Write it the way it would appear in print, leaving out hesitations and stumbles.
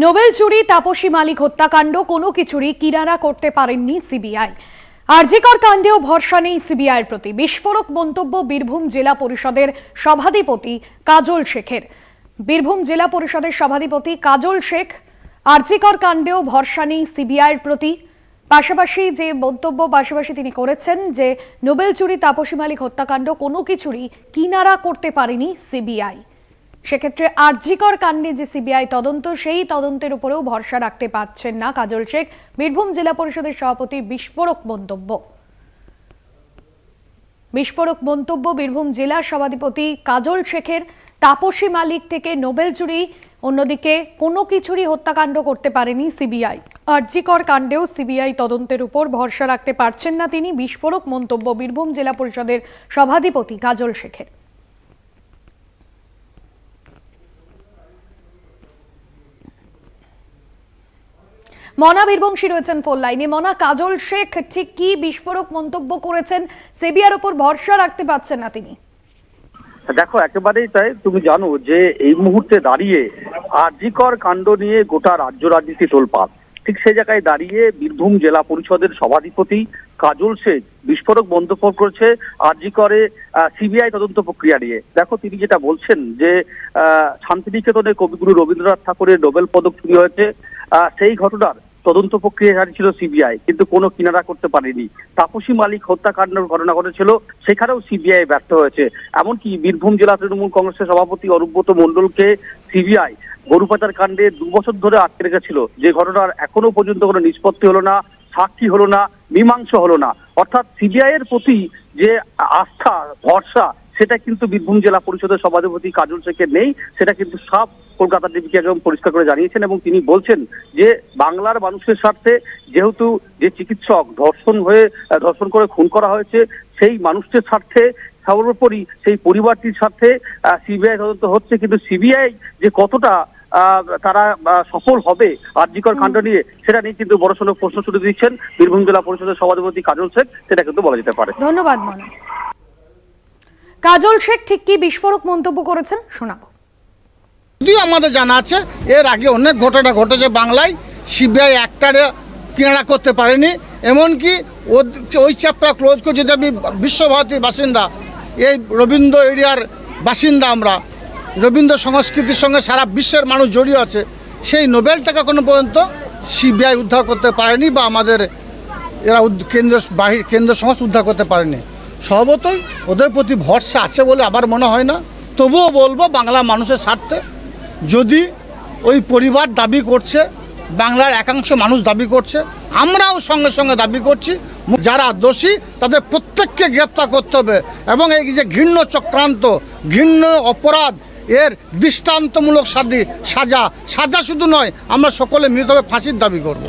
Nobel চুরি তাপসী মালিক হত্যাকাণ্ড কোনো কিছুরই কিনারা করতে পারেননি সিবিআই। আরজিকর কাণ্ডেও ভরসা নেই সিবিআইয়ের প্রতি, বিস্ফোরক মন্তব্য বীরভূম জেলা পরিষদের সভাধিপতি কাজল শেখের। বীরভূম জেলা পরিষদের সভাধিপতি কাজল শেখ, আরজিকর কাণ্ডেও ভরসা নেই সিবিআইয়ের প্রতি। পাশাপাশি যে মন্তব্য তিনি করেছেন যে নোবেল চুরি তাপসী মালিক হত্যাকাণ্ড কোনো কিছুরই কিনারা করতে পারেনি সিবিআই। সেক্ষেত্রে আরজিকর কাণ্ডে যে সিবিআই তদন্ত, সেই তদন্তের উপরেও ভরসা রাখতে পারছেন না কাজল শেখ। বীরভূম জেলা পরিষদের সভাপতির বিস্ফোরক মন্তব্য বীরভূম জেলার সভাধিপতি কাজল শেখের। তাপসী মালিক থেকে নোবেল চুরি, অন্যদিকে কোনো কিছুরই হত্যাকাণ্ড করতে পারেনি সিবিআই। আরজিকর কাণ্ডেও সিবিআই তদন্তের উপর ভরসা রাখতে পারছেন না তিনি। বিস্ফোরক মন্তব্য বীরভূম জেলা পরিষদের সভাধিপতি কাজল শেখের। মনা বীরবংশী রয়েছেন ফোন লাইনে। মনা, কাজল শেখ ঠিক কি বিস্ফোরক মন্তব্য করেছেন? সিবিআইয়ের উপর ভরসা রাখতে পারছেন না তিনি। দেখো, একেবারেই তাই। তুমি জানো যে এই মুহূর্তে দাঁড়িয়ে আরজিকর কাণ্ড নিয়ে গোটা রাজ্য রাজনীতি তোলপাড়। ঠিক সেই জায়গায় দাঁড়িয়ে বীরভূম জেলা পরিষদের সভাধিপতি কাজল শেখ বিস্ফোরক মন্তব্য করেছে আরজিকরে সিবিআই তদন্ত প্রক্রিয়া নিয়ে। দেখো, তিনি যেটা বলছেন যে শান্তিনিকেতনে কবিগুরু রবীন্দ্রনাথ ঠাকুরের নোবেল পদক চুরি হয়েছে, সেই ঘটনার তদন্ত প্রক্রিয়া জারি ছিল সিবিআই, কিন্তু কোনো কিনারা করতে পারেনি। তাপসী মালিক হত্যাকাণ্ডের ঘটনা ঘটেছিল, সেখানেও সিবিআই ব্যর্থ হয়েছে। এমনকি বীরভূম জেলা তৃণমূল কংগ্রেসের সভাপতি অনুব্রত মণ্ডলকে সিবিআই গরু পাচার কাণ্ডে 2 বছর ধরে আটকে রেখেছিল, যে ঘটনার এখনো পর্যন্ত কোনো নিষ্পত্তি হলো না, সাক্ষী হলো না, মীমাংসা হলো না। অর্থাৎ সিবিআই এর প্রতি যে আস্থা, ভরসা, সেটা কিন্তু বীরভূম জেলা পরিষদের সভাধিপতি কাজল শেখের নেই। সেটা কিন্তু সব কলকাতা টিভিকে একদম পরিষ্কার করে জানিয়েছেন এবং তিনি বলছেন যে বাংলার মানুষের স্বার্থে, যেহেতু যে চিকিৎসক ধর্ষণ করে খুন করা হয়েছে, সেই মানুষটির স্বার্থে, সর্বোপরি সেই পরিবারটির স্বার্থে সিবিআই তদন্ত হচ্ছে। কিন্তু সিবিআই যে কতটা তারা সফল হবে আরজিকর কাণ্ড নিয়ে, সেটা নিয়ে কিন্তু বড়সড় প্রশ্ন ছুড়ে দিচ্ছেন বীরভূম জেলা পরিষদের সভাধিপতি কাজল শেখ। সেটা কিন্তু বলা যেতে পারে। ধন্যবাদ মনা। কাজল শেখ ঠিক কি বিস্ফোরক মন্তব্য করেছেন শোনাবো। যদিও আমাদের জানা আছে এর আগে অনেক ঘটনা ঘটেছে বাংলায়, সিবিআই একটারে কিনারা করতে পারেনি। এমনকি ওই চ্যাপ্টার ক্লোজ করে, যদি আমি বিশ্বভারতীর বাসিন্দা, এই রবীন্দ্র এরিয়ার বাসিন্দা, আমরা রবীন্দ্র সংস্কৃতির সঙ্গে সারা বিশ্বের মানুষ জড়িয়ে আছে, সেই নোবেলটাকে কোনো পর্যন্ত সিবিআই উদ্ধার করতে পারেনি বা আমাদের এরা কেন্দ্রীয় সংস্থা উদ্ধার করতে পারেনি। স্বভাবতই ওদের প্রতি ভরসা আছে বলে আবার মনে হয় না। তবুও বলবো, বাংলা মানুষের স্বার্থে যদি ওই পরিবার দাবি করছে, বাংলার একাংশ মানুষ দাবি করছে, আমরাও সঙ্গে সঙ্গে দাবি করছি, যারা দোষী তাদের প্রত্যেককে গ্রেপ্তার করতে হবে এবং এই যে ঘৃণ্য চক্রান্ত, ঘৃণ্য অপরাধ, এর দৃষ্টান্তমূলক সাজা শুধু নয়, আমরা সকলে মিলিতভাবে ফাঁসির দাবি করব।